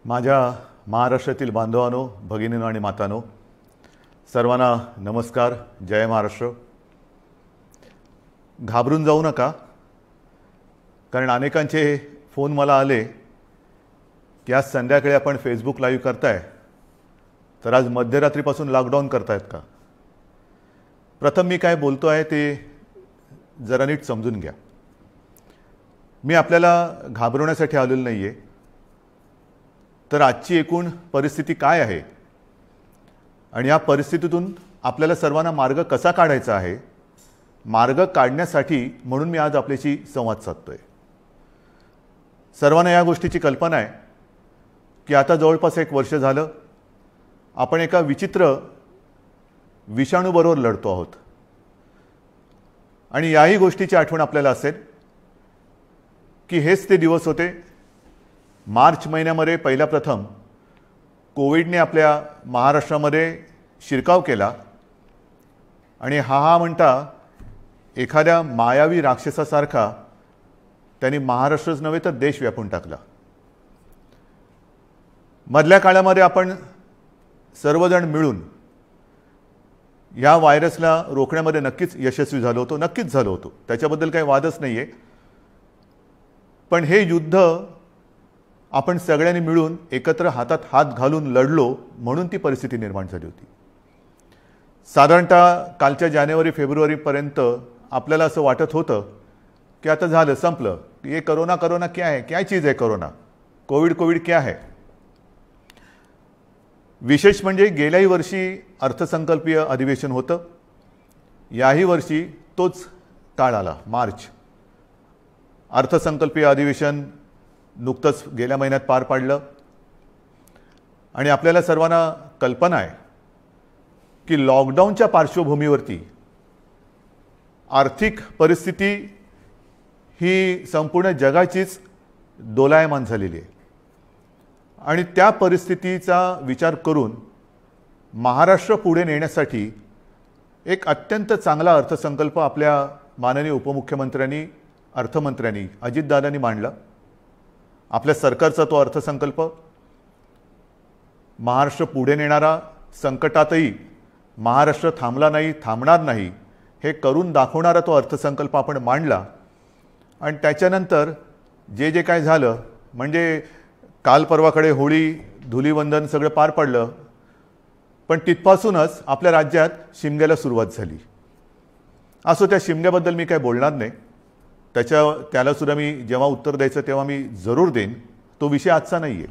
माझ्या महाराष्ट्रातील बांधवांनो, भगिनींनो आणि मातांनो, सर्वांना नमस्कार. जय महाराष्ट्र. घाबरून जाऊ नका, कारण अनेकांचे फोन मला आले की आज संध्याकाळी आपण फेसबुक लाईव्ह करताय, तर आज मध्यरात्रीपासून लॉकडाऊन करतायत का. प्रथम मी काय बोलतो आहे ते जरा नीट समजून घ्या. मी आपल्याला घाबरवण्यासाठी आलेलो नाही आहे, तर आजची एकूण परिस्थिती काय आहे आणि या परिस्थितीतून आपल्याला सर्वांना मार्ग कसा काढायचा आहे, मार्ग काढण्यासाठी म्हणून मी आज आपल्याशी संवाद साधतोय. सर्वांना या गोष्टीची कल्पना आहे की आता जवळपास 1 वर्ष झालं आपण एका विचित्र विषाणूबरोबर लढतो आहोत. आणि याही गोष्टीची आठवण आपल्याला असेल की हेच ते दिवस होते. मार्च महिन्यामध्ये पहिला प्रथम कोविडने आपल्या महाराष्ट्रामध्ये शिरकाव केला आणि हा म्हणता एखाद्या मायावी राक्षसासारखा त्यांनी महाराष्ट्रच नव्हे तर देश व्यापून टाकला. मधल्या काळामध्ये आपण सर्वजण मिळून या व्हायरसला रोखण्यामध्ये नक्कीच यशस्वी झालो होतो, नक्कीच झालो होतो, त्याच्याबद्दल काही वादच नाही आहे. पण हे युद्ध आपण सगळ्यांनी मिळून एकत्र हातात हात घालून लढलो म्हणून ती परिस्थिती निर्माण झाली होती. साधारणतः कालच्या जानेवारी-फेब्रुवारीपर्यंत आपल्याला असं वाटत होतं की आता झालं, संपलं. ये कोरोना कोरोना क्या है, क्या चीज़ है कोरोना, कोविड क्या है. विशेष म्हणजे गेल्याही वर्षी अर्थसंकल्पीय अधिवेशन होतं, याही वर्षी तोच काळ आला, मार्च. अर्थसंकल्पीय अधिवेशन नुकतंच गेल्या महिन्यात पार पाडलं आणि आपल्याला सर्वांना कल्पना आहे की लॉकडाऊनच्या पार्श्वभूमीवरती आर्थिक परिस्थिती ही संपूर्ण जगाचीच दोलायमान झालेली आहे. आणि त्या परिस्थितीचा विचार करून महाराष्ट्र पुढे नेण्यासाठी एक अत्यंत चांगला अर्थसंकल्प आपल्या माननीय उपमुख्यमंत्र्यांनी, अर्थमंत्र्यांनी, अजितदादांनी मांडला. आपल्या सरकारचा तो अर्थसंकल्प महाराष्ट्र पुढे नेणारा, संकटातही महाराष्ट्र थांबला नाही, थांबणार नाही हे करून दाखवणारा तो अर्थसंकल्प आपण मांडला. आणि त्याच्यानंतर जे काय झालं म्हणजे काल परवाकडे होळी, धुलीवंदन सगळं पार पडलं, पण तिथपासूनच आपल्या राज्यात शिमग्याला सुरुवात झाली. असो, त्या शिमग्याबद्दल मी काय बोलणार नाही, त्यालासुद्धा मी जेव्हा उत्तर द्यायचं तेव्हा मी जरूर देईन. तो विषय आजचा नाही आहे.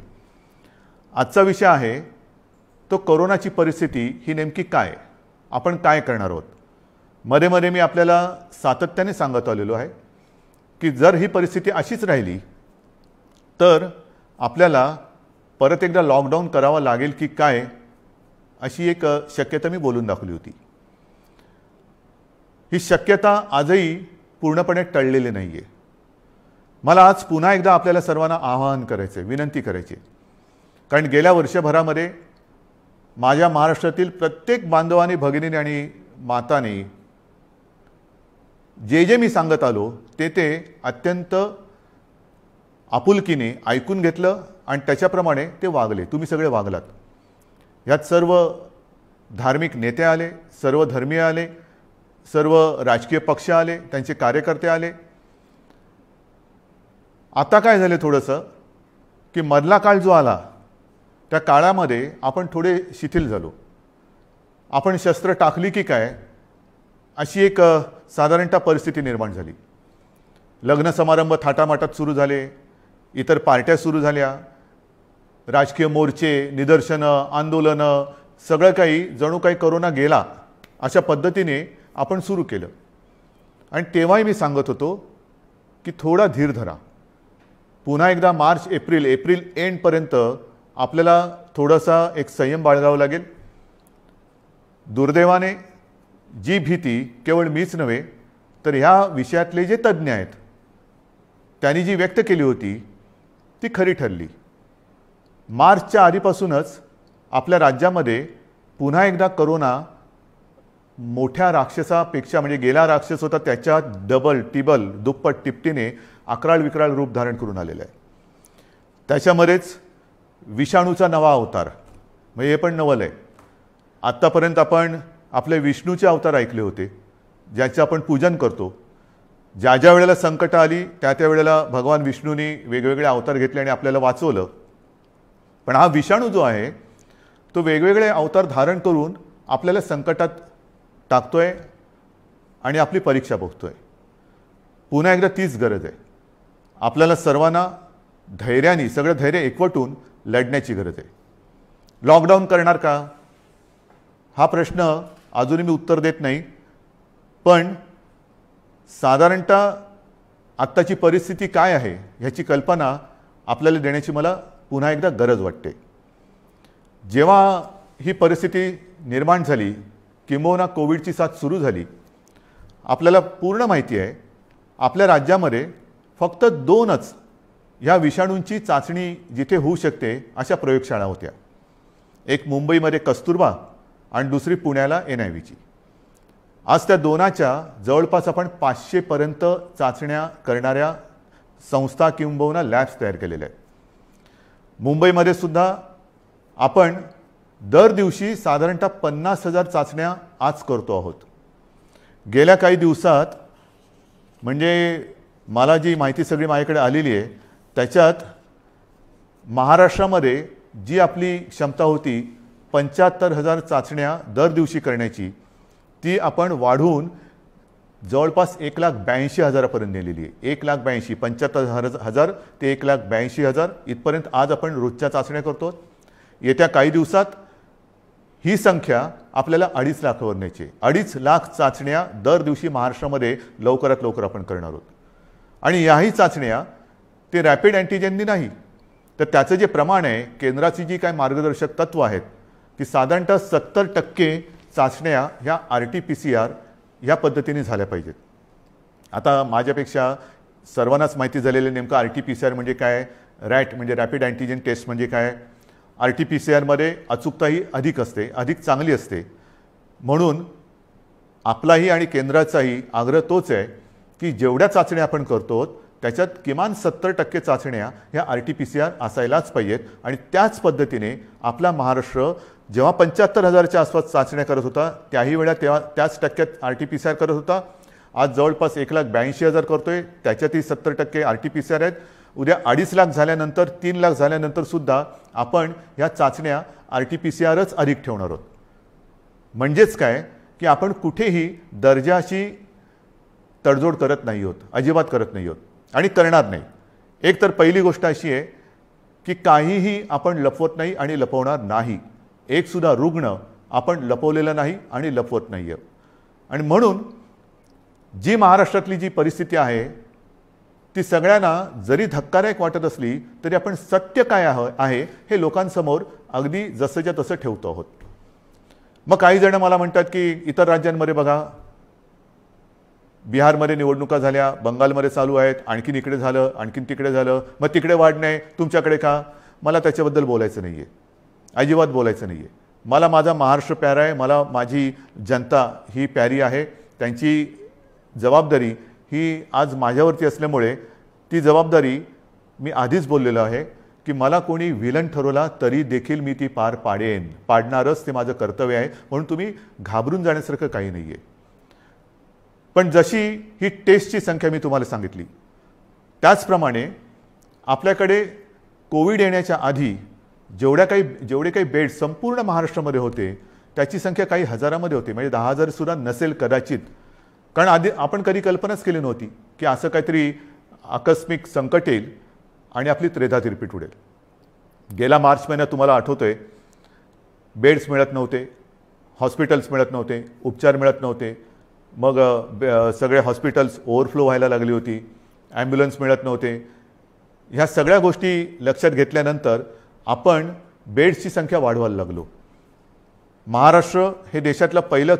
आजचा विषय आहे तो कोरोनाची परिस्थिती ही नेमकी काय, आपण काय करणार आहोत. मध्ये मध्ये मी आपल्याला सातत्याने सांगत आलेलो आहे की जर ही परिस्थिती अशीच राहिली तर आपल्याला परत एकदा लॉकडाऊन करावा लागेल की काय, अशी एक शक्यता मी बोलून दाखवली होती. ही शक्यता आजही पूर्णपणे टळलेली नाही आहे. मला आज पुन्हा एकदा आपल्याला सर्वांना आवाहन करायचं आहे, विनंती करायची आहे. कारण गेल्या वर्षभरामध्ये माझ्या महाराष्ट्रातील प्रत्येक बांधवांनी, भगिनींनी आणि मातांनी जे मी सांगत आलो ते अत्यंत आपुलकीने ऐकून घेतलं आणि त्याच्याप्रमाणे ते वागले. तुम्ही सगळे वागलात. यात सर्व धार्मिक नेते आले, सर्व धर्मीय आले, सर्व राजकीय पक्ष आले, त्यांचे कार्यकर्ते आले. आता काय झाले थोडंसं की मधला काळ जो आला त्या काळामध्ये आपण थोडे शिथिल झालो. आपण शस्त्र टाकली की काय अशी एक साधारणतः परिस्थिती निर्माण झाली. लग्न समारंभ थाटामाटात सुरू झाले, इतर पार्ट्या सुरू झाल्या, राजकीय मोर्चे, निदर्शनं, आंदोलनं, सगळं काही जणू काही कोरोना गेला अशा पद्धतीने आपण सुरू केलं. आणि तेव्हाही मी सांगत होतो की थोडा धीर धरा. पुन्हा एकदा मार्च एप्रिल एंडपर्यंत आपल्याला थोडासा एक संयम बाळगावा लागेल. दुर्दैवाने जी भीती केवळ मीच नव्हे तर ह्या विषयातले जे तज्ज्ञ आहेत त्यांनी जी व्यक्त केली होती ती खरी ठरली. मार्चच्या आधीपासूनच आपल्या राज्यामध्ये पुन्हा एकदा कोरोना मोठ्या राक्षसापेक्षा, म्हणजे गेला राक्षस होता त्याच्या डबल, टिबल, दुप्पट, तिपटीने अकराळ विकराळ रूप धारण करून आलेलं आहे. त्याच्यामध्येच विषाणूचा नवा अवतार, म्हणजे हे पण नवल आहे. आत्तापर्यंत आपण आपले विष्णूचे अवतार ऐकले होते, ज्याचे आपण पूजन करतो. ज्या ज्या वेळेला संकट आली त्या त्या वेळेला भगवान विष्णूंनी वेगवेगळे अवतार घेतले आणि आपल्याला वाचवलं. पण हा विषाणू जो आहे तो वेगवेगळे अवतार धारण करून आपल्याला संकटात टाकतोय आणि आपली परीक्षा बघतोय. पुन्हा एकदा तीच गरज आहे. आपल्याला सर्वांना धैर्याने, सगळं धैर्य एकवटून लढण्याची गरज आहे. लॉकडाऊन करणार का हा प्रश्न अजूनही मी उत्तर देत नाही. पण साधारणतः आत्ताची परिस्थिती काय आहे ह्याची कल्पना आपल्याला देण्याची मला पुन्हा एकदा गरज वाटते. जेव्हा ही परिस्थिती निर्माण झाली, किंबहुना कोविडची साथ सुरू झाली, आपल्याला पूर्ण माहिती आहे आपल्या राज्यामध्ये फक्त 2च ह्या विषाणूंची चाचणी जिथे होऊ शकते अशा प्रयोगशाळा होत्या. एक मुंबईमध्ये कस्तुरबा आणि दुसरी पुण्याला NIVची. आज त्या 2च्या जवळपास आपण 500 पर्यंत चाचण्या करणाऱ्या संस्था किंबहुना लॅब्स तयार केलेल्या आहेत. मुंबईमध्ये सुद्धा आपण दर दिवशी साधारणतः 50,000 चाचण्या आज करतो आहोत. गेल्या काही दिवसात, म्हणजे मला जी माहिती सगळी माझ्याकडे आलेली आहे त्याच्यात महाराष्ट्रामध्ये जी आपली क्षमता होती 75,000 चाचण्या दर दिवशी करण्याची, ती आपण वाढवून जवळपास 1,82,000 पर्यंत नेलेली आहे. 1,82,000, 75,000 ते 1,82,000 इथपर्यंत आज आपण रोजच्या चाचण्या करतो. येत्या काही दिवसात ही संख्या आपल्याला 2.5 लाखावर न्यायची. 2.5 लाख चाचण्या दर दिवशी महाराष्ट्रामध्ये लवकरात लवकर आपण करणार आहोत. आणि याही चाचण्या ते रॅपिड अँटीजेननी नाही, तर त्याचं जे प्रमाण आहे, केंद्राची जी काय मार्गदर्शक तत्व आहेत, की साधारणतः 70% चाचण्या ह्या RT-PCR ह्या पद्धतीने झाल्या पाहिजेत. आता माझ्यापेक्षा सर्वांनाच माहिती झालेलं नेमकं RT-PCR म्हणजे काय, रॅट म्हणजे रॅपिड अँटीजेन टेस्ट म्हणजे काय. RT-PCR अचूकताही अधिक असते, अधिक चांगली असते. म्हणून आपलाही आणि केंद्राचाही आग्रह तोच आहे की जेवढ्या चाचण्या आपण करतो त्याच्यात किमान 70% चाचण्या ह्या RT-PCR असायलाच पाहिजेत. आणि त्याच पद्धतीने आपला महाराष्ट्र जेव्हा 75,000च्या आसपास चाचण्या करत होता त्याही वेळा तेव्हा त्याच टक्क्यात RT-PCR करत होता. आज जवळपास 1,82,000 करतोय, त्याच्यातही 70% RT-PCR आहेत. उद्या 2.5 लाख झाल्यानंतर, 3 लाख झाल्यानंतर सुद्धा आपण ह्या चाचण्या RT-PCRच अधिक ठेवणार आहोत. म्हणजेच काय की आपण कुठेही दर्जाची तडजोड करत नाही आहोत, अजिबात करत नाही आहोत आणि करणार नाही. एक तर पहिली गोष्ट अशी आहे की काहीही आपण लपवत नाही आणि लपवणार नाही. एक सुद्धा रुग्ण आपण लपवलेला नाही आणि लपवत नाही आहे. आणि म्हणून जी महाराष्ट्रातली जी परिस्थिती आहे ती सगळ्यांना जरी धक्कादायक वाटत असली तरी आपण सत्य काय आहे हे लोकांसमोर अगदी जसंच्या तसं ठेवतो आहोत. मग काही जण मला म्हणतात की इतर राज्यांमध्ये बघा, बिहारमध्ये निवडणुका झाल्या, बंगालमध्ये चालू आहेत, आणखीन इकडे झालं, आणखीन तिकडे झालं, मग तिकडे वाढ नाही, तुमच्याकडे का. मला त्याच्याबद्दल बोलायचं नाही आहे, अजिबात बोलायचं नाही आहे. मला माझा महाराष्ट्र प्यारा आहे, मला माझी जनता ही प्यारी आहे. त्यांची जबाबदारी ही आज माझ्यावरती असल्यामुळे ती जबाबदारी मी आधीच बोललेलो आहे की मला कोणी विलन ठरवला तरी देखील मी ती पार पाडेन, पाडणारच, ते माझं कर्तव्य आहे. म्हणून तुम्ही घाबरून जाण्यासारखं काही नाही आहे. पण जशी ही टेस्टची संख्या मी तुम्हाला सांगितली त्याचप्रमाणे आपल्याकडे कोविड येण्याच्या आधी जेवढे काही बेड संपूर्ण महाराष्ट्रामध्ये होते त्याची संख्या काही हजारामध्ये होती, म्हणजे 10,000 सुद्धा नसेल कदाचित. कारण आधी आपण कधी कल्पनाच केली नव्हती की असं काहीतरी आकस्मिक संकट येईल आणि आपली त्रेधात रिपीट उडेल. गेला मार्च महिन्यात तुम्हाला आठवतंय, बेड्स मिळत नव्हते, हॉस्पिटल्स मिळत नव्हते, उपचार मिळत नव्हते. मग सगळे हॉस्पिटल्स ओव्हरफ्लो व्हायला लागली होती, ॲम्ब्युलन्स मिळत नव्हते. ह्या सगळ्या गोष्टी लक्षात घेतल्यानंतर आपण बेड्सची संख्या वाढवायला लागलो. महाराष्ट्र हे देशातलं पहिलं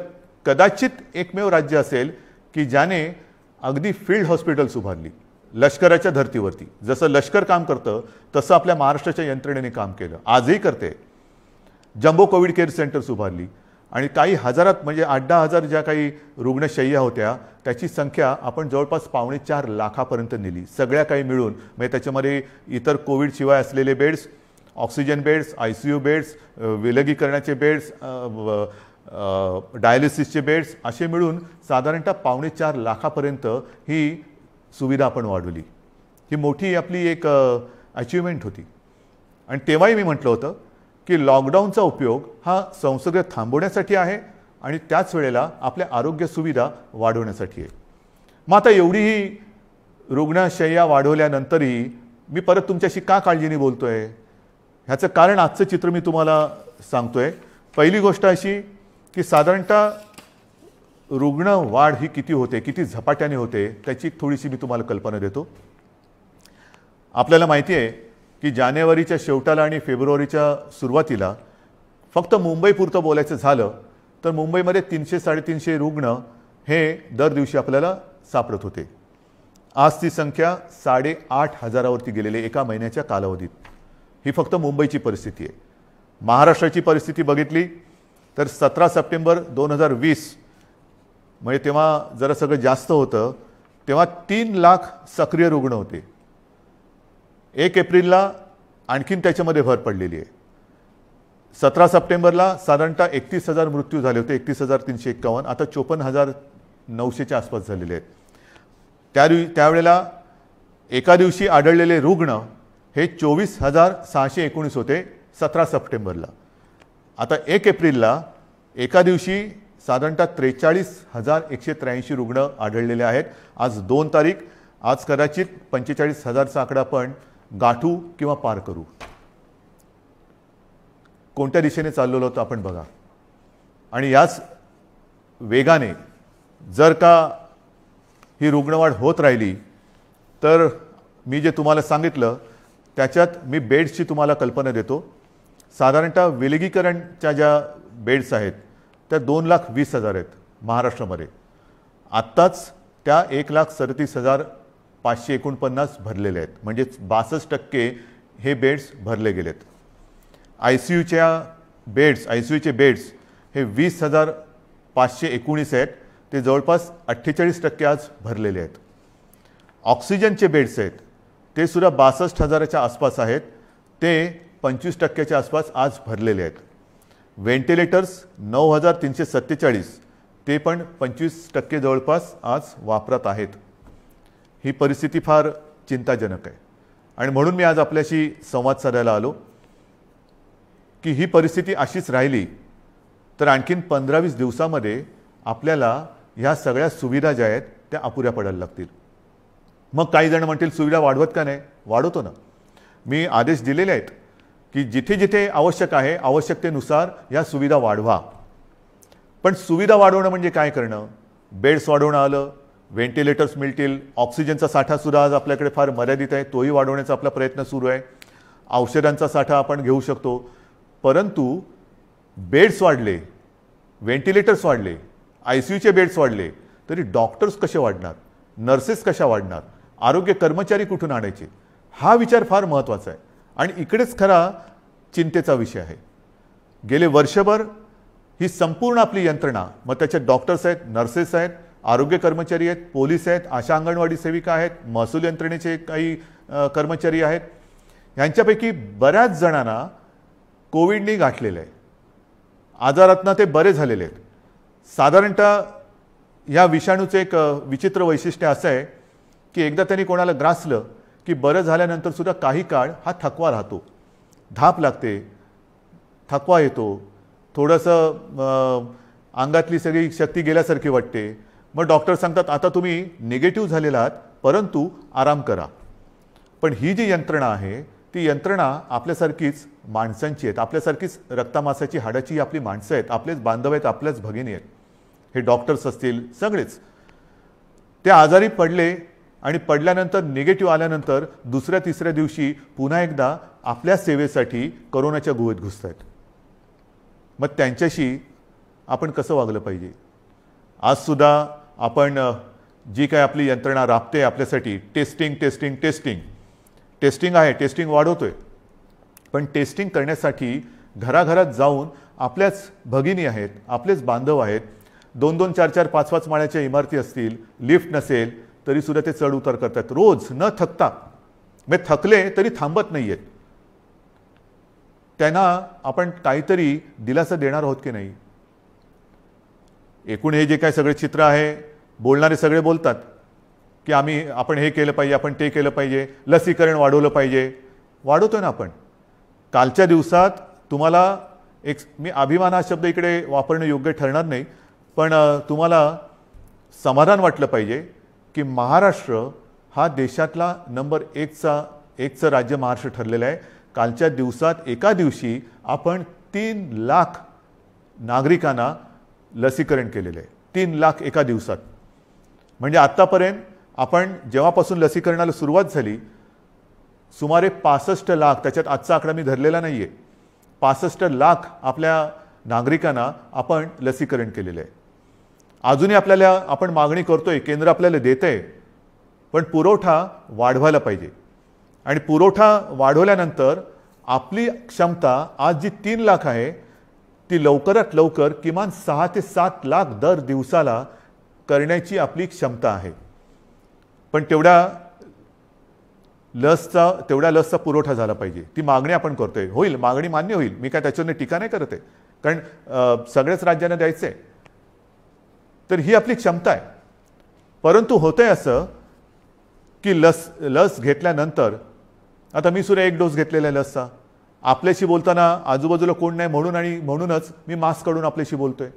कदाचित एकमेव राज्य असेल की ज्याने अगदी फील्ड हॉस्पिटल्स उभारली लष्कराच्या धर्तीवरती. जसं लष्कर काम करतं तसं आपल्या महाराष्ट्राच्या यंत्रणेने काम केलं, आजही करते. जम्बो कोविड केअर सेंटर्स उभारली आणि काही हजारात, म्हणजे 8-10 हजार ज्या काही रुग्णशय्या होत्या त्याची संख्या आपण जवळपास 4.25 लाखापर्यंत नेली, सगळ्या काही मिळून. म्हणजे त्याच्यामध्ये इतर कोविडशिवाय असलेले beds, oxygen beds, ICU beds, विलगीकरणाचे बेड्स, डायलिसिसचे बेड्स असे मिळून साधारणतः 4.25 लाखापर्यंत ही सुविधा आपण वाढवली. ही मोठी आपली एक अचिव्हमेंट होती. आणि तेव्हाही मी म्हटलं होतं की लॉकडाऊनचा उपयोग हा संसर्ग थांबवण्यासाठी आहे आणि त्याच वेळेला आपल्या आरोग्य सुविधा वाढवण्यासाठी आहे. मग आता एवढीही रुग्णशय्या वाढवल्यानंतरही मी परत तुमच्याशी का काळजीने बोलतोय, ह्याचं कारण आजचं चित्र मी तुम्हाला सांगतोय. पहिली गोष्ट अशी की साधारणतः रुग्ण वाढ ही किती होते, किती झपाट्याने होते, त्याची थोडीशी मी तुम्हाला कल्पना देतो. आपल्याला माहिती आहे की जानेवारीच्या शेवटाला आणि फेब्रुवारीच्या सुरुवातीला फक्त मुंबईपुरतं बोलायचं झालं तर मुंबईमध्ये 300-350 रुग्ण हे दर दिवशी आपल्याला सापडत होते. आज ती संख्या 8,500वरती गेलेली एका महिन्याच्या कालावधीत. ही फक्त मुंबईची परिस्थिती आहे. महाराष्ट्राची परिस्थिती बघितली तर 17 सप्टेंबर 2020 म्हणजे तेव्हा जरा सगळं जास्त होतं, तेव्हा 3 लाख सक्रिय रुग्ण होते. 1 एप्रिलला आणखीन त्याच्यामध्ये भर पडलेली आहे. 17 सप्टेंबरला साधारणतः 31,000 मृत्यू झाले होते, 31,351. आता 54,900च्या आसपास झालेले आहेत. त्यावेळेला एका दिवशी आढळलेले रुग्ण हे 24,619 होते 17 सप्टेंबरला. आता 1 एप्रिलला एका दिवशी साधारणतः 43,183 रुग्ण आढळलेले आहेत. आज 2 तारीख, आज कदाचित 45,000चा आकडा आपण गाठू किंवा पार करू. कोणत्या दिशेने चाललेलो होतो आपण बघा. आणि याच वेगाने जर का ही रुग्णवाढ होत राहिली तर मी जे तुम्हाला सांगितलं त्याच्यात मी बेड्सची तुम्हाला कल्पना देतो. साधारणतः विलगीकरणच्या ज्या बेड्स आहेत त्या 2,20,000 आहेत महाराष्ट्रामध्ये. आत्ताच त्या 1,37,549 भरलेले आहेत, म्हणजे 62% हे बेड्स भरले गेलेत. ICUचे बेड्स हे 20,519 आहेत, ते जवळपास 48% आज भरलेले आहेत. ऑक्सिजनचे बेड्स आहेत ते सुद्धा 62,000च्या आसपास आहेत, ते 25%च्या आसपास आज भरलेले आहेत. व्हेंटिलेटर्स 9,347, ते पण 25% जवळपास आज वापरात आहेत. ही परिस्थिती फार चिंताजनक आहे आणि म्हणून मी आज आपल्याशी संवाद साधायला आलो की ही परिस्थिती अशीच राहिली तर आणखीन 15-20 दिवसामध्ये आपल्याला ह्या सगळ्या सुविधा ज्या आहेत त्या अपुऱ्या पडायला लागतील. मग काही जण म्हणतील सुविधा वाढवत का नाही? वाढवतो ना. मी आदेश दिलेले आहेत की जिथे जिथे आवश्यक आहे आवश्यकतेनुसार या सुविधा वाढवा. पण सुविधा वाढवणं म्हणजे काय करणं? बेड्स वाढवणं आलं, व्हेंटिलेटर्स मिळतील, ऑक्सिजनचा साठासुद्धा आज आपल्याकडे फार मर्यादित आहे, तोही वाढवण्याचा आपला प्रयत्न सुरू आहे. औषधांचा साठा आपण घेऊ शकतो, परंतु बेड्स वाढले, व्हेंटिलेटर्स वाढले, ICUचे बेड्स वाढले तरी डॉक्टर्स कसे वाढणार, नर्सेस कशा वाढणार, आरोग्य कर्मचारी कुठून आणायचे? हा विचार फार महत्त्वाचा आहे आणि इकडेच खरा चिंतेचा विषय आहे. गेले वर्षभर ही संपूर्ण आपली यंत्रणा, मग त्याच्यात डॉक्टर्स आहेत, नर्सेस आहेत, आरोग्य कर्मचारी आहेत, पोलीस आहेत, आशा अंगणवाडी सेविका आहेत, महसूल यंत्रणेचे काही कर्मचारी आहेत, यांच्यापैकी बऱ्याच जणांना कोविडने गाठलेलं आहे. आजारातनं ते बरे झालेले आहेत. साधारणतः या विषाणूचं एक विचित्र वैशिष्ट्य असं आहे की एकदा त्यांनी कोणाला ग्रासलं की बरं झाल्यानंतर सुद्धा काही काळ हा थकवा राहतो, धाप लागते, थकवा येतो, थोडंसं अंगातली सगळी शक्ती गेल्यासारखी वाटते. मग डॉक्टर सांगतात आता तुम्ही निगेटिव्ह झालेला आहात परंतु आराम करा. पण ही जी यंत्रणा आहे ती यंत्रणा आपल्यासारखीच माणसांची आहेत, आपल्यासारखीच रक्तामासाची हाडाची आपली माणसं आहेत, आपलेच बांधव आहेत, आपल्याच भगिनी आहेत. हे डॉक्टर्स असतील सगळेच ते आजारी पडले आणि पडल्यानंतर निगेटिव्ह आल्यानंतर दुसऱ्या तिसऱ्या दिवशी पुन्हा एकदा आपल्या सेवेसाठी कोरोनाच्या गुहेत घुसत आहेत. मग त्यांच्याशी आपण कसं वागलं पाहिजे? आजसुद्धा आपण जी काय आपली यंत्रणा राबते आपल्यासाठी, टेस्टिंग टेस्टिंग टेस्टिंग टेस्टिंग आहे, टेस्टिंग वाढवतोय, पण टेस्टिंग करण्यासाठी घराघरात जाऊन आपल्याच भगिनी आहेत, आपलेच बांधव आहेत, 2-2, 4-4, 5-5 माळ्याच्या इमारती असतील, लिफ्ट नसेल तरीसुद्धा ते चढ उतार करतात रोज न थकता. मग थकले तरी थांबत नाही आहेत. त्यांना आपण काहीतरी दिलासा देणार आहोत की नाही? एकूण हे जे काय सगळे चित्र आहे, बोलणारे सगळे बोलतात की आपण हे केलं पाहिजे, आपण ते केलं पाहिजे, लसीकरण वाढवलं पाहिजे. वाढवतोय ना आपण. कालच्या दिवसात तुम्हाला मी अभिमान हा शब्द इकडे वापरणं योग्य ठरणार नाही, पण तुम्हाला समाधान वाटलं पाहिजे की महाराष्ट्र हा देशातला नंबर एकचं राज्य महाराष्ट्र ठरलेलं आहे. कालच्या दिवसात एका दिवशी आपण 3 लाख नागरिकांना लसीकरण केलेलं आहे. 3 लाख एका दिवसात. म्हणजे आत्तापर्यंत आपण जेव्हापासून लसीकरणाला सुरुवात झाली सुमारे 65 लाख, त्याच्यात आजचा आकडा मी धरलेला नाही आहे, 65 लाख आपल्या नागरिकांना आपण लसीकरण केलेलं आहे. अजूनही आपण मागणी करतोय, केंद्र आपल्याला देत आहे, पण पुरवठा वाढवायला पाहिजे. आणि पुरवठा वाढवल्यानंतर आपली क्षमता आज जी 3 लाख आहे ती लवकरात लवकर किमान 6 ते 7 लाख दर दिवसाला करण्याची आपली क्षमता आहे. पण तेवढ्या लसचा पुरवठा झाला पाहिजे. ती मागणी आपण करतोय. होईल, मागणी मान्य होईल, मी काय त्याच्यावर टीका नाही करत आहे, कारण सगळ्याच राज्यांना द्यायचं आहे. तर ही आपली क्षमता आहे. परंतु होतंय असं की लस घेतल्यानंतर, आता मी सुद्धा 1 डोस घेतलेला आहे लसचा. आपल्याशी बोलताना आजूबाजूला कोण नाही म्हणूनच मी मास्क काढून आपल्याशी बोलतोय.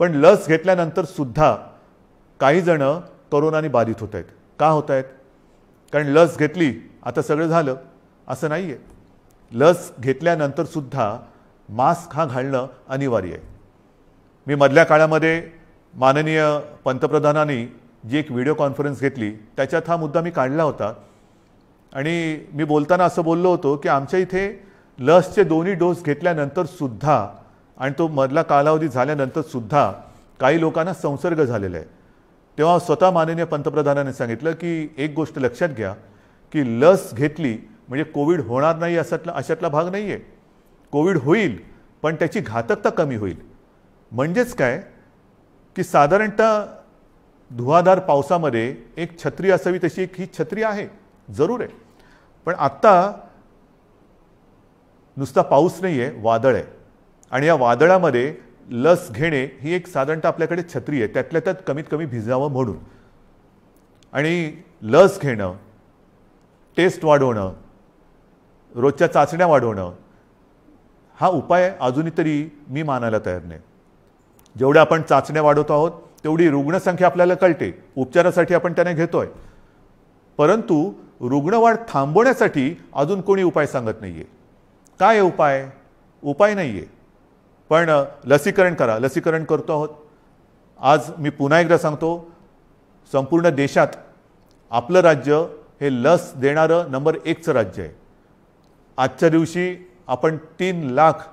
पण लस घेतल्यानंतर सुद्धा काही जण कोरोनाने बाधित होत आहेत. का होत आहेत? कारण लस घेतली आता सगळं झालं असं नाही आहे. लस घेतल्यानंतर सुद्धा मास्क हा घालणं अनिवार्य आहे. मी मधल्या काळामध्ये माननीय पंतप्रधानांनी जी एक व्हिडिओ कॉन्फरन्स घेतली त्याच्यात हा मुद्दा मी काढला होता. आणि मी बोलताना असं बोललो होतो की आमच्या इथे लसचे 2 डोस घेतल्यानंतर सुद्धा आणि तो मधला कालावधी झाल्यानंतर सुद्धा काही लोकांना संसर्ग झालेला आहे. तेव्हा स्वतः माननीय पंतप्रधानांनी सांगितलं की एक गोष्ट लक्षात घ्या की लस घेतली म्हणजे कोविड होणार नाही अशातला भाग नाही आहे. कोविड होईल, पण त्याची घातकता कमी होईल. म्हणजेच काय की साधारणतः धुवाधार पावसामध्ये एक छत्री असावी तशी ही छत्री आहे, जरूर आहे. पण आत्ता नुसता पाऊस नाही आहे, वादळ आहे. आणि या वादळामध्ये लस घेणे ही एक साधारणतः आपल्याकडे छत्री आहे, त्यातल्या त्यात कमीत कमी भिजावं म्हणून. आणि लस घेणं, टेस्ट वाढवणं, रोजच्या चाचण्या वाढवणं हा उपाय अजूनही तरी मी मानायला तयार नाही. जेवढ्या आपण चाचण्या वाढवतो आहोत तेवढी रुग्णसंख्या आपल्याला कळते, उपचारासाठी आपण त्याने घेतोय. परंतु रुग्णवाढ थांबवण्यासाठी अजून कोणी उपाय सांगत नाहीये. काय उपाय? उपाय नाहीये. पण लसीकरण करा. लसीकरण करतो आहोत. आज मी पुन्हा एकदा सांगतो, संपूर्ण देशात आपलं राज्य हे लस देणारं नंबर 1चं राज्य आहे. आजच्या दिवशी आपण 3 लाख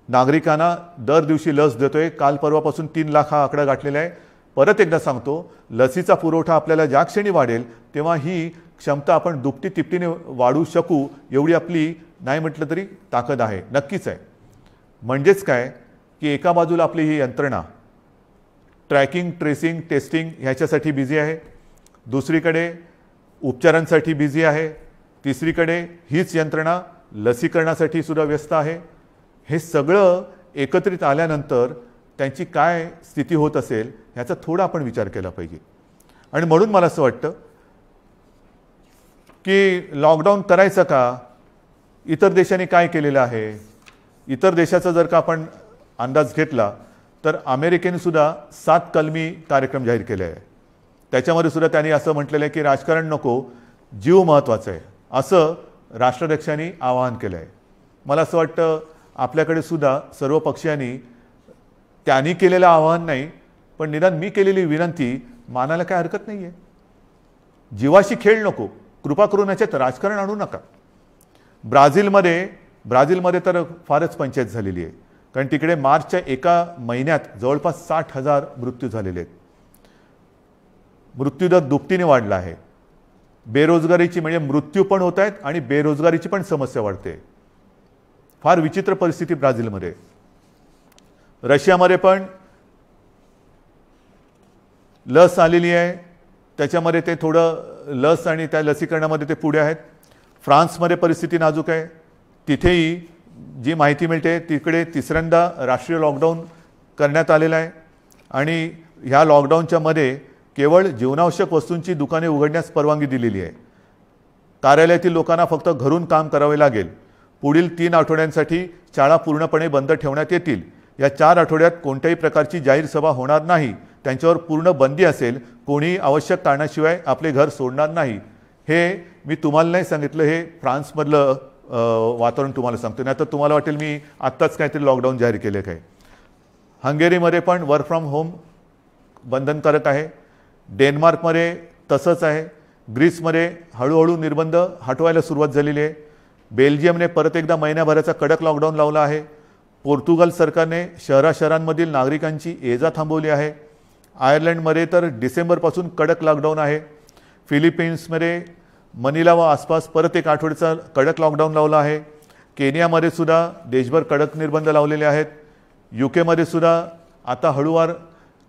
नागरिकांना दर दिवशी लस देतोय. काल परवापासून 3 लाख हा आकडा गाठलेला आहे. परत एकदा सांगतो, लसीचा पुरवठा आपल्याला ज्या क्षणी वाढेल तेव्हा ही क्षमता आपण दुपटी तिपटीने वाढवू शकू एवढी आपली नाही म्हटलं तरी ताकद आहे, नक्कीच आहे. म्हणजेच काय की एका बाजूला आपली ही यंत्रणा ट्रॅकिंग, ट्रेसिंग, टेस्टिंग ह्याच्यासाठी बिझी आहे, दुसरीकडे उपचारांसाठी बिझी आहे, तिसरीकडे हीच यंत्रणा लसीकरणासाठी सुद्धा व्यस्त आहे. हे सगळं एकत्रित आल्यानंतर त्यांची काय स्थिती होत असेल ह्याचा थोडा आपण विचार केला पाहिजे. आणि म्हणून मला असं वाटतं की लॉकडाऊन करायचं का? इतर देशांनी काय केलेलं आहे? इतर देशाचा जर का आपण अंदाज घेतला तर अमेरिकेने सुद्धा 7 कलमी कार्यक्रम जाहीर केले आहे. त्याच्यामध्ये सुद्धा त्यांनी असं म्हटलेलं आहे की राजकारण नको, जीव महत्त्वाचा आहे, असं राष्ट्राध्यक्षांनी आवाहन केलं आहे. मला असं वाटतं आपल्याकडे सुद्धा सर्व पक्षीयांनी त्यांनी केलेलं आवाहन नाही, पण निदान मी केलेली विनंती मानायला काय हरकत नाही आहे. जीवाशी खेळ नको, कृपा करून याच्यात राजकारण आणू नका. ब्राझीलमध्ये तर फारच पंचायत झालेली आहे, कारण तिकडे मार्चच्या एका महिन्यात जवळपास 60,000 मृत्यू झालेले आहेत. मृत्यूदर दुपटीने वाढला आहे. बेरोजगारीची म्हणजे मृत्यू पण होत आहेत आणि बेरोजगारीची पण समस्या वाढते. फार विचित्र परिस्थिती ब्राझीलमध्ये. रशियामध्ये पण लस आलेली आहे, त्याच्यामध्ये ते थोडं लस आणि त्या लसीकरणामध्ये ते पुढे आहेत. फ्रान्समध्ये परिस्थिती नाजूक आहे, तिथेही जी माहिती मिळते तिकडे तिसऱ्यांदा राष्ट्रीय लॉकडाऊन करण्यात आलेला आहे आणि ह्या लॉकडाऊनच्या मध्ये केवळ जीवनावश्यक वस्तूंची दुकाने उघडण्यास परवानगी दिलेली आहे. कार्यालयातील लोकांना फक्त घरून काम करावे लागेल. पुढील 3 आठवड्यांसाठी शाळा पूर्णपणे बंद ठेवण्यात येतील. या 4 आठवड्यात कोणत्याही प्रकारची जाहीर सभा होणार नाही. त्यांच्यावर पूर्ण बंदी असेल. कोणीही आवश्यक कारणाशिवाय आपले घर सोडणार नाही. हे मी तुम्हाला नाही सांगितलं, हे फ्रान्समधलं वातावरण तुम्हाला सांगतो. नाही तर तुम्हाला वाटेल मी आत्ताच काहीतरी लॉकडाऊन जाहीर केले काय. हंगेरीमध्ये पण वर्क फ्रॉम होम बंधनकारक आहे. डेन्मार्कमध्ये तसंच आहे. ग्रीसमध्ये हळूहळू निर्बंध हटवायला सुरुवात झालेली आहे. बेल्जियमने परत एकदा महिन्याभराचा कडक लॉकडाऊन लावला आहे. पोर्तुगाल सरकारने शहरांमधील नागरिकांची ये जा थांबवली आहे. आयर्लंडमध्ये तर डिसेंबरपासून कडक लॉकडाऊन आहे. फिलिपिन्समध्ये मनिला व आसपास परत 1 आठवड्याचा कडक लॉकडाऊन लावला आहे. केनियामध्ये सुद्धा देशभर कडक निर्बंध लावलेले आहेत. UK सुद्धा आता हळूवार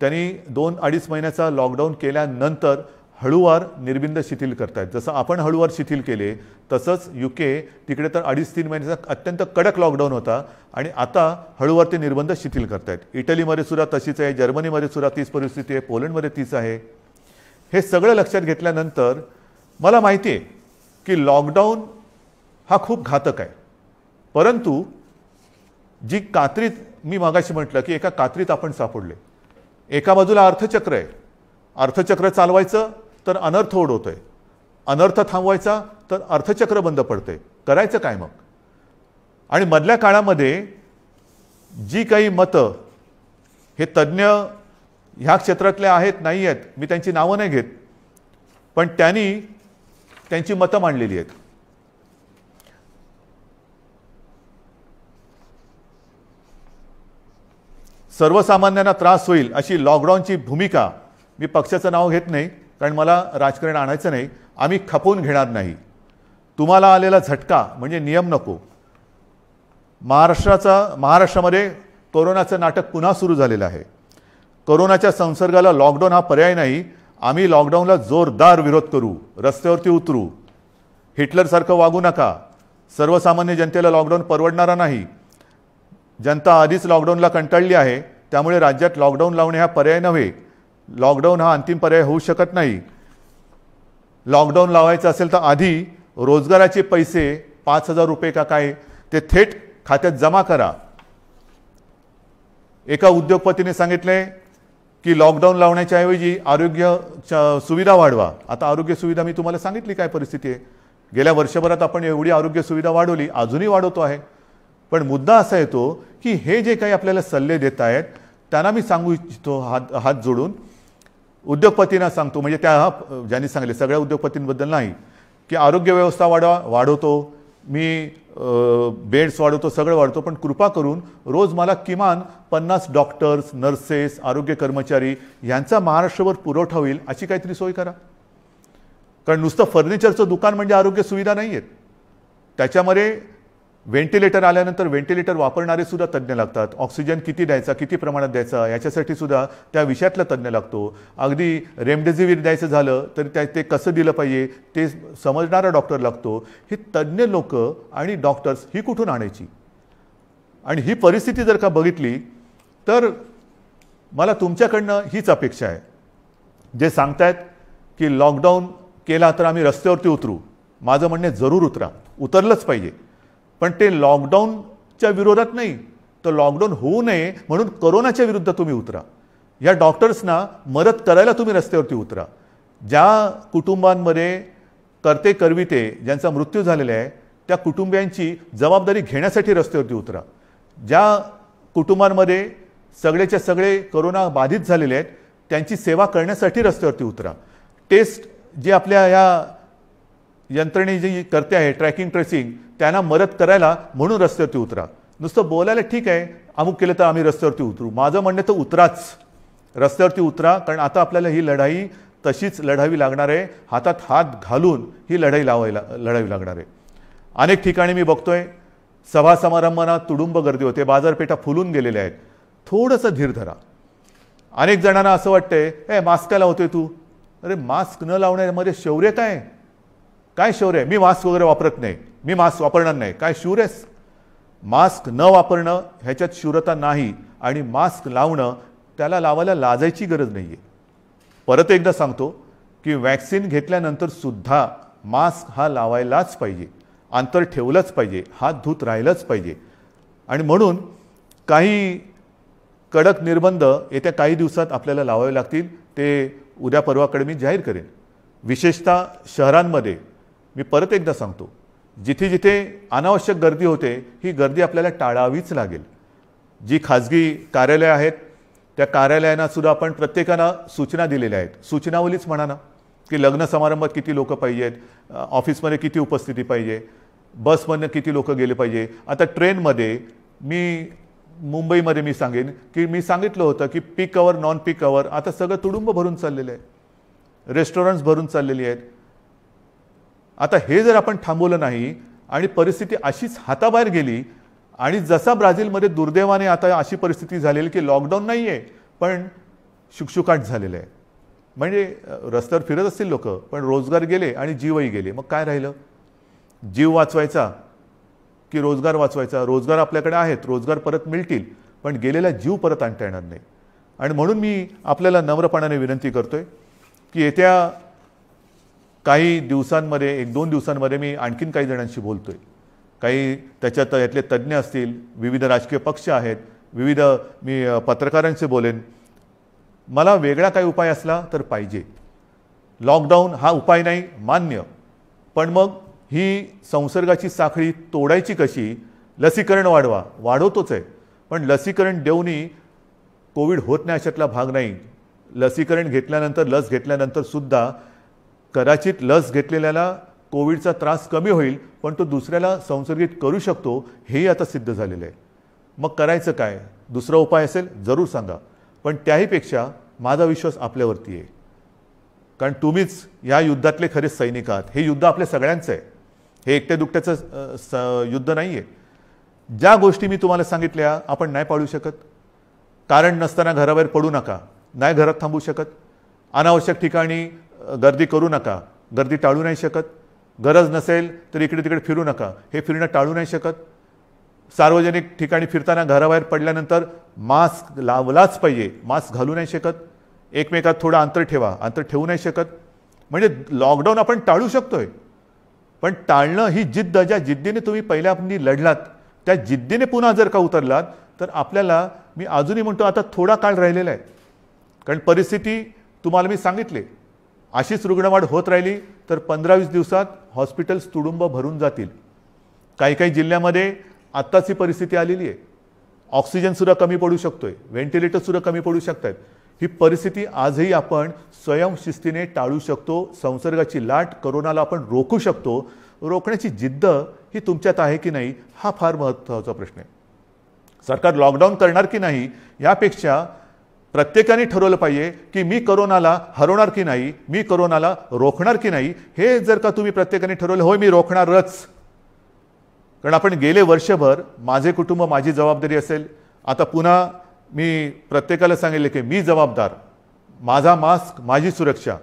त्यांनी 2-2.5 महिन्याचा लॉकडाऊन केल्यानंतर हळूवार निर्बंध शिथिल करतायत. जसं आपण हळूवार शिथिल केले तसंच UK तिकडे तर 2.5-3 महिन्याचा अत्यंत कडक लॉकडाऊन होता आणि आता हळूवार ते निर्बंध शिथिल करतायत. इटलीमध्ये सुद्धा तशीच आहे. जर्मनीमध्ये सुद्धा तीच परिस्थिती आहे. पोलंडमध्ये तीच आहे. हे सगळं लक्षात घेतल्यानंतर मला माहिती आहे की लॉकडाऊन हा खूप घातक आहे. परंतु जी कात्रीत मी मागाशी म्हटलं की एका कात्रीत आपण सापडले. एका बाजूला अर्थचक्र आहे. अर्थचक्र चालवायचं तर अनर्थ ओढवतोय. अनर्थ थांबवायचा तर अर्थचक्र बंद पडतंय. करायचं काय मग. आणि मधल्या काळामध्ये जी काही मतं हे तज्ज्ञ ह्या क्षेत्रातले आहेत नाही आहेत, मी त्यांची नावं नाही घेत, पण त्यांनी त्यांची मतं मांडलेली आहेत. सर्वसामान्यांना त्रास होईल अशी लॉकडाऊनची भूमिका, मी पक्षाचं नाव घेत नाही कारण मला राजकारण आणायचं नाही, आम्ही खपवून घेणार नाही. तुम्हाला आलेला झटका म्हणजे नियम नको. महाराष्ट्रामध्ये कोरोनाचं नाटक पुन्हा सुरू झालेलं आहे. कोरोनाच्या संसर्गाला लॉकडाऊन हा पर्याय नाही. आम्ही लॉकडाऊनला जोरदार विरोध करू, रस्त्यावरती उतरू. हिटलरसारखं वागू नका. सर्वसामान्य जनतेला लॉकडाऊन परवडणारा नाही. जनता आधीच लॉकडाऊनला कंटाळली आहे. त्यामुळे राज्यात लॉकडाऊन लावणे हा पर्याय नव्हे. लॉकडाऊन हा अंतिम पर्याय होऊ शकत नाही. लॉकडाऊन लावायचं असेल तर आधी रोजगाराचे पैसे 5,000 रुपये का काय ते थेट खात्यात जमा करा. एका उद्योगपतीने सांगितले की लॉकडाऊन लावण्याच्या ऐवजी आरोग्य सुविधा वाढवा. आता आरोग्य सुविधा मी तुम्हाला सांगितली काय परिस्थिती आहे. गेल्या वर्षभरात आपण एवढी आरोग्य सुविधा वाढवली, अजूनही वाढवतो आहे. पण मुद्दा असा येतो की हे जे काही आपल्याला सल्ले देत आहेत त्यांना मी सांगू इच्छितो हात जोडून, उद्योगपतींना सांगतो, म्हणजे त्या ज्यांनी सांगले सगळ्या उद्योगपतींबद्दल नाही, की आरोग्य व्यवस्था वाढवतो मी, बेड्स वाढवतो, सगळं वाढवतो, पण कृपा करून रोज मला किमान 50 डॉक्टर्स, नर्सेस, आरोग्य कर्मचारी यांचा महाराष्ट्रभर पुरवठा होईल अशी काहीतरी सोय करा. कारण नुसतं फर्निचरचं दुकान म्हणजे आरोग्य सुविधा नाही आहेत. त्याच्यामध्ये व्हेंटिलेटर आल्यानंतर व्हेंटिलेटर वापरणारे सुद्धा तज्ज्ञ लागतात. ऑक्सिजन किती द्यायचा, किती प्रमाणात द्यायचा याच्यासाठी सुद्धा त्या विषयातला तज्ज्ञ लागतो. अगदी रेमडेसिवीर द्यायचं झालं तर ते कसं दिलं पाहिजे ते समजणारा डॉक्टर लागतो. ही तज्ज्ञ लोक आणि डॉक्टर्स ही कुठून आणायची. आणि ही परिस्थिती जर का बघितली तर मला तुमच्याकडनं हीच अपेक्षा आहे. जे सांगतायत की लॉकडाऊन केला तर आम्ही रस्त्यावरती उतरू, माझं म्हणणे जरूर उतरा, उतरलंच पाहिजे. पण ते लॉकडाऊनच्या विरोधात नाही, तर लॉकडाऊन होऊ नये म्हणून कोरोनाच्या विरुद्ध तुम्ही उतरा. या डॉक्टर्सना मदत करायला तुम्ही रस्त्यावरती उतरा. ज्या कुटुंबांमध्ये करते करविते ज्यांचा मृत्यू झालेला आहे त्या कुटुंबियांची जबाबदारी घेण्यासाठी रस्त्यावरती उतरा. ज्या कुटुंबांमध्ये सगळेच्या सगळे कोरोना बाधित झालेले आहेत त्यांची सेवा करण्यासाठी रस्त्यावरती उतरा. टेस्ट जे आपल्या या यंत्रणे जी करते आहे ट्रॅकिंग ट्रेसिंग त्यांना मदत करायला म्हणून रस्त्यावरती उतरा. नुसतं बोलायला ठीक आहे अमुक केलं तर आम्ही रस्त्यावरती उतरू, माझं म्हणणं तर उतराच, रस्त्यावरती उतरा. कारण आता आपल्याला ही लढाई तशीच लढावी लागणार आहे. हातात हात घालून ही लढाई लढावी लागणार आहे. अनेक ठिकाणी मी बघतोय सभा समारंभांना तुडुंब गर्दी होते, बाजारपेठा फुलून गेलेल्या आहेत. थोडंसं धीर धरा. अनेक जणांना असं वाटतंय मास्क काय लावतोय तू. अरे मास्क न लावण्यामध्ये शौर्य काय शौर्य. मी मास्क वगैरे वापरत नाही, मी मास्क वापरणार नाही, काय शौर्य मास्क न वापरणं ह्याच्यात शूरता नाही आणि मास्क लावणं त्याला लावायला लाजायची गरज नाही आहे. परत एकदा सांगतो की वॅक्सिन घेतल्यानंतर सुद्धा मास्क हा लावायलाच पाहिजे, अंतर ठेवलंच पाहिजे, हात धुत राहिलंच पाहिजे. आणि म्हणून काही कडक निर्बंध येत्या काही दिवसात आपल्याला लावावे लागतील. ते उद्या परवाकडे मी जाहीर करेन. विशेषतः शहरांमध्ये मी परत एकदा सांगतो, जिथे जिथे अनावश्यक गर्दी होते ही गर्दी आपल्याला टाळावीच लागेल. जी खाजगी कार्यालय आहेत त्या कार्यालयांना सुद्धा आपण प्रत्येकाला सूचना दिलेल्या आहेत. सूचनावलीच म्हणा ना, की लग्न समारंभात किती लोक पाहिजेत, ऑफिसमध्ये किती उपस्थिती पाहिजे, बसमधनं किती लोक गेले पाहिजे. आता ट्रेनमध्ये मुंबईमध्ये मी सांगेन की मी सांगितलं होतं की पीक अवर नॉन पीक अवर आता सगळं तुडुंब भरून चाललेलं आहे, रेस्टॉरंट्स भरून चाललेली आहेत. आता हे जर आपण थांबवलं नाही आणि परिस्थिती अशीच हाताबाहेर गेली आणि जसा ब्राझीलमध्ये दुर्दैवाने आता अशी परिस्थिती झालेली की लॉकडाऊन नाही आहे पण शुकशुकाट झालेलं आहे. म्हणजे रस्त्यावर फिरत असतील लोक पण रोजगार गेले आणि जीवही गेले. मग काय राहिलं? जीव वाचवायचा की रोजगार वाचवायचा? रोजगार आपल्याकडे आहेत, रोजगार परत मिळतील पण गेलेला जीव परत आणता येणार नाही. आणि म्हणून मी आपल्याला नम्रपणाने विनंती करतोय की येत्या काही दिवसांमध्ये, 1-2 दिवसांमध्ये मी आणखीन काही जणांशी बोलतोय. काही त्याच्यात यातले तज्ज्ञ असतील, विविध राजकीय पक्ष आहेत, विविध मी पत्रकारांशी बोलेन. मला वेगळा काही उपाय असला तर पाहिजे. लॉकडाऊन हा उपाय नाही मान्य, पण मग ही संसर्गाची साखळी तोडायची कशी? लसीकरण वाढवतोच आहे पण लसीकरण देऊनही कोविड होत नाही अशातला भाग नाही. लसीकरण घेतल्यानंतर, लस घेतल्यानंतर सुद्धा कदाचित लस घेतलेल्याला कोविडचा त्रास कमी होईल पण तो दुसऱ्याला संसर्गित करू शकतो, हेही आता सिद्ध झालेलं आहे. मग करायचं काय? दुसरा उपाय असेल जरूर सांगा, पण त्याहीपेक्षा माझा विश्वास आपल्यावरती आहे. कारण तुम्हीच या युद्धातले खरे सैनिक आहात. हे युद्ध आपल्या सगळ्यांचं आहे, हे एकट्या दुकट्याचं युद्ध नाही आहे. ज्या गोष्टी मी तुम्हाला सांगितल्या आपण नाही पाळू शकत. कारण नसताना घराबाहेर पडू नका, नाही घरात थांबू शकत. अनावश्यक ठिकाणी गर्दी करू नका, गर्दी टाळू नाही शकत. गरज नसेल तर इकडे तिकडे फिरू नका, हे फिरणं टाळू नाही शकत. सार्वजनिक ठिकाणी फिरताना घराबाहेर पडल्यानंतर मास्क लावलाच पाहिजे, मास्क घालू नाही शकत. एकमेकात थोडं अंतर ठेवा, अंतर ठेवू नाही शकत. म्हणजे लॉकडाऊन आपण टाळू शकतोय पण टाळणं ही जिद्द, ज्या जिद्दीने तुम्ही पहिल्या लढलात त्या जिद्दीने पुन्हा जर का उतरलात तर आपल्याला, मी अजूनही म्हणतो आता थोडा काळ राहिलेला आहे. कारण परिस्थिती तुम्हाला मी सांगितले, अशीच रुग्णवाढ होत राहिली तर 15-20 दिवसात हॉस्पिटल्स तुडुंब भरून जातील. काही काही जिल्ह्यामध्ये आत्ताच ही परिस्थिती आलेली आहे. ऑक्सिजनसुद्धा कमी पडू शकतोय, व्हेंटिलेटरसुद्धा कमी पडू शकतात. ही परिस्थिती आजही आपण स्वयंशिस्तीने टाळू शकतो. संसर्गाची लाट, कोरोनाला आपण रोखू शकतो. रोखण्याची जिद्द ही तुमच्यात आहे की नाही हा फार महत्त्वाचा प्रश्न आहे. सरकार लॉकडाऊन करणार की नाही यापेक्षा प्रत्येकाने ठरवलं पाहिजे की मी कोरोनाला हरवणार की नाही, मी कोरोनाला रोखणार की नाही. हे जर का तुम्ही प्रत्येकाने ठरवलं, होय मी रोखणारच. कारण आपण गेले वर्षभर माझे कुटुंब माझी जबाबदारी असेल, आता पुन्हा मी प्रत्येकाला सांगितले की मी जबाबदार, माझा मास्क माझी सुरक्षा.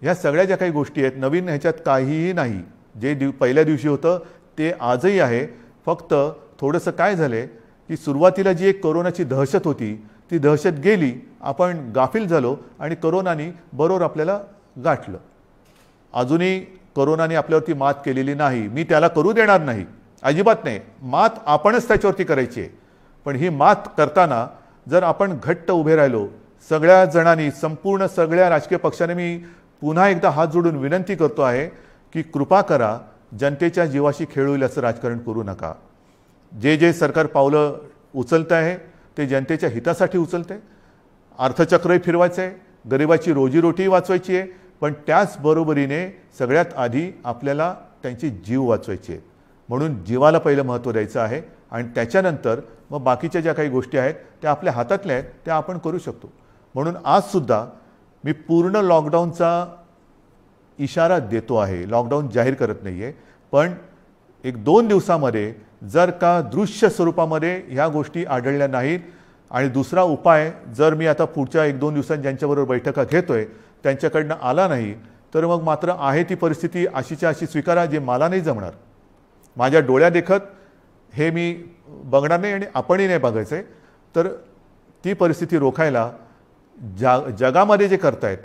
ह्या सगळ्या ज्या काही गोष्टी आहेत नवीन, ह्याच्यात काहीही नाही. जे पहिल्या दिवशी होतं ते आजही आहे. फक्त थोडंसं काय झालं की सुरुवातीला जी एक कोरोनाची दहशत होती ती दहशत गेली, आपण गाफील झालो आणि कोरोनाने बरोबर आपल्याला गाठलं. अजूनही कोरोनाने आपल्यावरती मात केलेली नाही, मी त्याला करू देणार नाही, अजिबात नाही. मात आपणच त्याच्यावरती करायची आहे. पण ही मात करताना जर आपण घट्ट उभे राहिलो सगळ्या जणांनी, संपूर्ण सगळ्या राजकीय पक्षाने, मी पुन्हा एकदा हात जोडून विनंती करतो आहे की कृपा करा, जनतेच्या जीवाशी खेळ होईल असं राजकारण करू नका. जे सरकार पावलं उचलतं आहे ते जनतेच्या हितासाठी उचलते. अर्थचक्रही फिरवायचं आहे, गरिबाची रोजीरोटीही वाचवायची आहे, पण त्याचबरोबरीने सगळ्यात आधी आपल्याला त्यांची जीव वाचवायची आहे. म्हणून जीवाला पहिलं महत्त्व द्यायचं आहे आणि त्याच्यानंतर मग बाकीच्या ज्या काही गोष्टी आहेत त्या आपल्या हातातल्या आहेत त्या आपण करू शकतो. म्हणून आजसुद्धा मी पूर्ण लॉकडाऊनचा इशारा देतो आहे, लॉकडाऊन जाहीर करत नाही आहे. पण 1-2 दिवसामध्ये जर का दृश्य स्वरूपामध्ये ह्या गोष्टी आढळल्या नाहीत आणि दुसरा उपाय जर मी आता पुढच्या 1-2 दिवसांत ज्यांच्याबरोबर बैठका घेतोय त्यांच्याकडनं आला नाही तर मग मात्र आहे ती परिस्थिती अशीच्या अशी स्वीकारा, जे मला नाही जमणार. माझ्या डोळ्यादेखत हे मी बघणार नाही आणि आपणही नाही बघायचं आहे. तर ती परिस्थिती रोखायला जगामध्ये जे करतायत,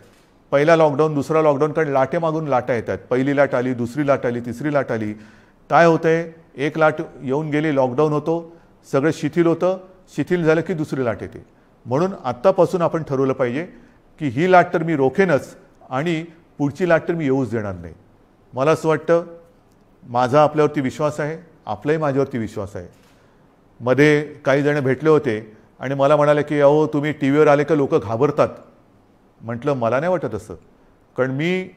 पहिला लॉकडाऊन दुसरा लॉकडाऊन, कारण लाटे मागून लाटा येतात. पहिली लाट आली, दुसरी लाट आली, तिसरी लाट आली. काय होतंय, एक लाट येऊन गेली, लॉकडाऊन होतो, सगळं शिथिल होतं, शिथिल झालं की दुसरी लाट येते. म्हणून आत्तापासून आपण ठरवलं पाहिजे की ही लाट तर मी रोखेनच आणि पुढची लाट तर मी येऊच देणार नाही. मला असं वाटतं, माझा आपल्यावरती विश्वास आहे, आपलाही माझ्यावरती विश्वास आहे. मध्ये काही जण भेटले होते आणि मला म्हणाले की अहो तुम्ही टी व्हीवर आले का लोक घाबरतात. म्हटलं मला नाही वाटत असं, कारण मी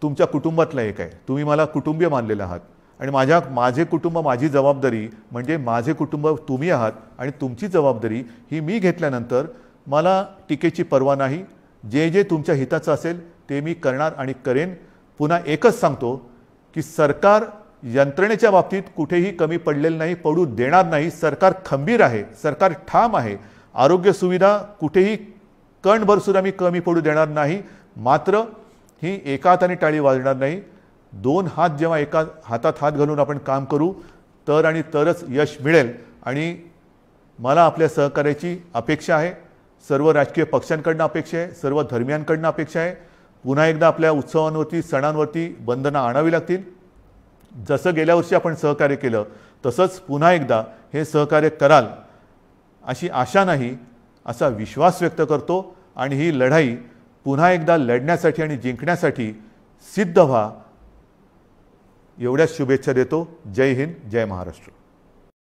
तुमच्या कुटुंबातला एक आहे, तुम्ही मला कुटुंबीय मानलेले आहात आणि माझे कुटुंब, माझी जबाबदारी म्हणजे माझे कुटुंब तुम्ही आहात आणि तुमची जबाबदारी ही मी घेतल्यानंतर मला टीकेची पर्वा नाही. जे जे तुमच्या हिताचं असेल ते मी करणार आणि करेन. पुन्हा एकच सांगतो की सरकार यंत्रणेच्या बाबतीत कुठेही कमी पडलेलं नाही, पडू देणार नाही. सरकार खंबीर आहे, सरकार ठाम आहे. आरोग्य सुविधा कुठेही कणभर सुद्धा मी कमी पडू देणार नाही. मात्र ही एका हाताने टाळी वाजणार नाही. दोन हात जेव्हा एका हातात हात घालून आपण काम करू तर आणि तरच यश मिळेल. आणि मला आपल्या सहकार्याची अपेक्षा आहे, सर्व राजकीय पक्षांकडनं अपेक्षा आहे, सर्व धर्मियांकडनं अपेक्षा आहे. पुन्हा एकदा आपल्या उत्सवांवरती, सणांवरती बंधनं आणावी लागतील. जसं गेल्या वर्षी आपण सहकार्य केलं तसंच पुन्हा एकदा हे सहकार्य कराल अशी आशा नाही, असा विश्वास व्यक्त करतो. आणि ही लढाई पुन्हा एकदा लढण्यासाठी आणि जिंकण्यासाठी सिद्ध व्हा, एवढ्याच शुभेच्छा देतो. जय हिंद, जय महाराष्ट्र.